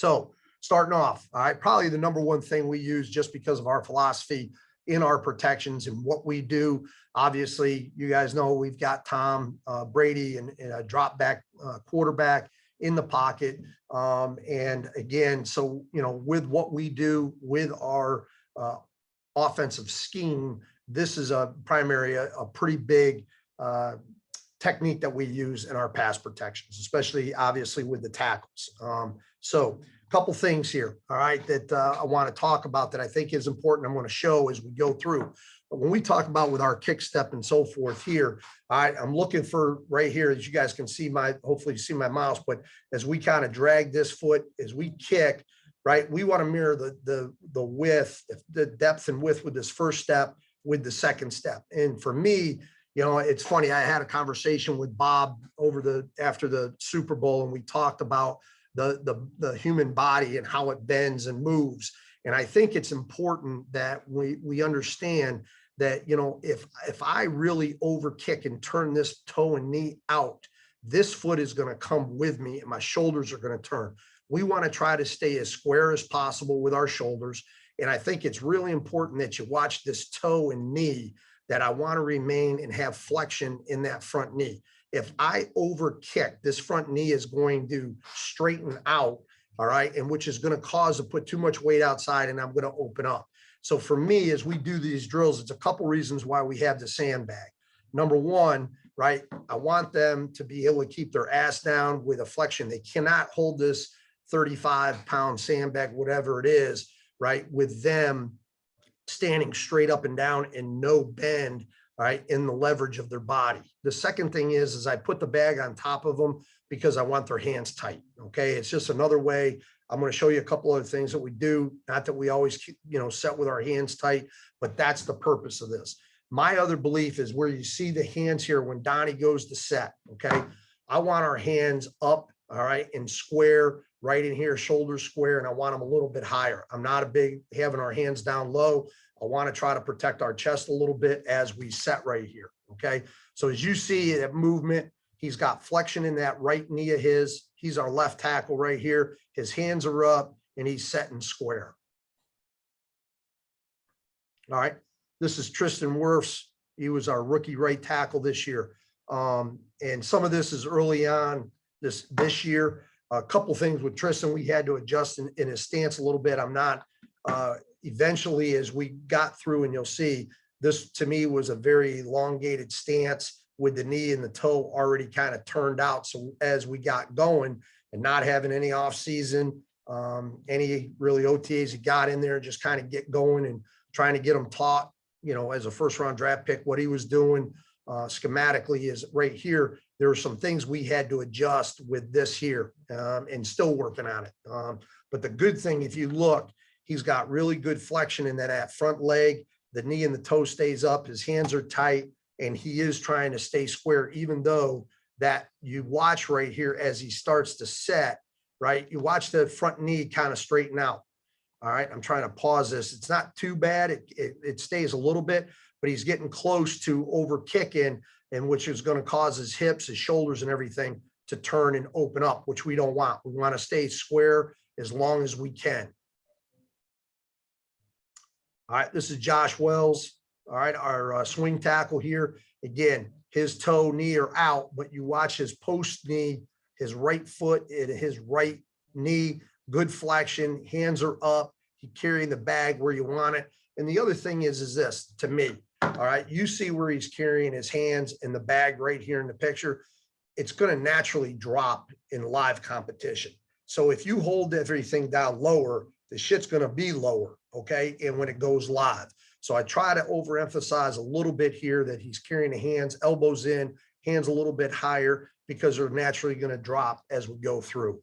So starting off, all right, probably the number one thing we use just because of our philosophy in our protections and what we do. Obviously, you guys know we've got Tom Brady and a drop back quarterback in the pocket. And again, so, you know, with what we do with our offensive scheme, this is a pretty big technique that we use in our pass protections, especially obviously with the tackles. So a couple things here, all right, that I want to talk about that I think is important. I'm going to show as we go through. But when we talk about with our kick step and so forth here, all right, I'm looking for right here, as you guys can see hopefully you see my mouse, but as we kind of drag this foot, as we kick, right, we want to mirror the width, the depth and width with this first step with the second step. And for me, you know, it's funny, I had a conversation with Bob after the Super Bowl, and we talked about the human body and how it bends and moves. And I think it's important that we understand that, you know, if I really overkick and turn this toe and knee out, this foot is going to come with me and my shoulders are going to turn. We want to try to stay as square as possible with our shoulders. And I think it's really important that you watch this toe and knee, that I want to remain and have flexion in that front knee. If I overkick, this front knee is going to straighten out, all right, and which is going to cause to put too much weight outside, and I'm going to open up. So for me, as we do these drills, it's a couple reasons why we have the sandbag. Number one, right, I want them to be able to keep their ass down with a flexion. They cannot hold this 35-pound sandbag, whatever it is, right, with them standing straight up and down and no bend, right, in the leverage of their body. The second thing is I put the bag on top of them because I want their hands tight. Okay. It's just another way. I'm going to show you a couple other things that we do. Not that we always, you know, set with our hands tight, but that's the purpose of this. My other belief is where you see the hands here when Donnie goes to set. Okay. I want our hands up, all right, and square right in here, shoulders square, and I want them a little bit higher. I'm not a big having our hands down low. I want to try to protect our chest a little bit as we set right here. Okay. So as you see that movement, he's got flexion in that right knee of his. He's our left tackle right here. His hands are up and he's setting square. All right. This is Tristan Wirfs. He was our rookie right tackle this year. And some of this is early on this year. A couple things with Tristan, we had to adjust in his stance a little bit. I'm not, eventually as we got through, and you'll see this to me was a very elongated stance with the knee and the toe already kind of turned out. So as we got going and not having any off season, any really OTAs, he got in there and just kind of get going and trying to get him taught, you know, as a first round draft pick, what he was doing schematically is right here. There are some things we had to adjust with this here and still working on it. But the good thing, if you look, he's got really good flexion in that front leg. The knee and the toe stays up. His hands are tight, and he is trying to stay square, even though that you watch right here as he starts to set, right? You watch the front knee kind of straighten out. All right. I'm trying to pause this. It's not too bad. It stays a little bit, but he's getting close to over kicking, and which is going to cause his hips, his shoulders and everything to turn and open up, which we don't want. We want to stay square as long as we can. All right, this is Josh Wells. All right, our swing tackle here. Again, his toe, knee are out, but you watch his post knee, his right foot and his right knee, good flexion, hands are up. He carrying the bag where you want it. And the other thing is this to me. All right, you see where he's carrying his hands in the bag right here in the picture. It's going to naturally drop in live competition. So if you hold everything down lower, the shit's going to be lower. Okay. And when it goes live. So I try to overemphasize a little bit here that he's carrying the hands, elbows in, hands a little bit higher, because they're naturally going to drop as we go through.